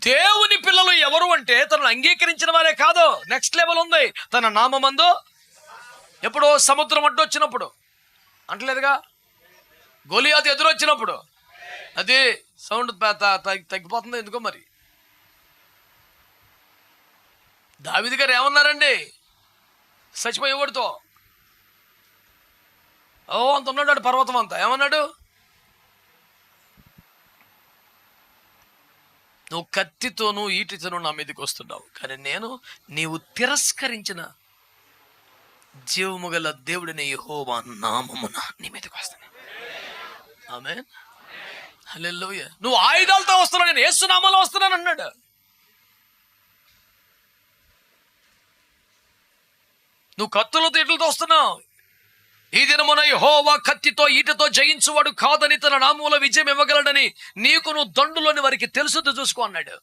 దేవుని పిల్లలు ఎవరు అంటే తనను అంగీకరించిన వారే కాదు. నెక్స్ట్ లెవెల్ ఉంది. తన నామమందు ఎప్పుడో సముద్రం అడ్డు వచ్చినప్పుడు అంటలేదుగా, గొలియాతు ఎదురొచ్చినప్పుడు అది సౌండ్ తగ్గిపోతుంది ఎందుకో మరి. దావీదు గారు ఏమన్నారండి చచ్చిపోయేవాడితో? అంత ఉన్నాడు పర్వతం అంతా. ఏమన్నాడు? నువ్వు కత్తితోనూ ఈటితోనూ నా మీదకి వస్తున్నావు, కానీ నేను నీవు తిరస్కరించిన జీవము గల దేవుడిని యెహోవా నామమున నీ మీదకి వస్తాను. ఆమేన్, హల్లెలూయా. నువ్వు ఆయుధాలతో వస్తున్నావు, నేను యేసు నామములో వస్తున్నాను అన్నాడు. నువ్వు కత్తులతో ఈటలతో వస్తున్నావు. ఈ దినమున యెహోవా కత్తితో ఈటతో జయించువాడు కాదని తన నామములో విజయం ఇవ్వగలడని నీకు నువ్వు దండులోని వారికి తెలుసుతో చూసుకో అన్నాడు.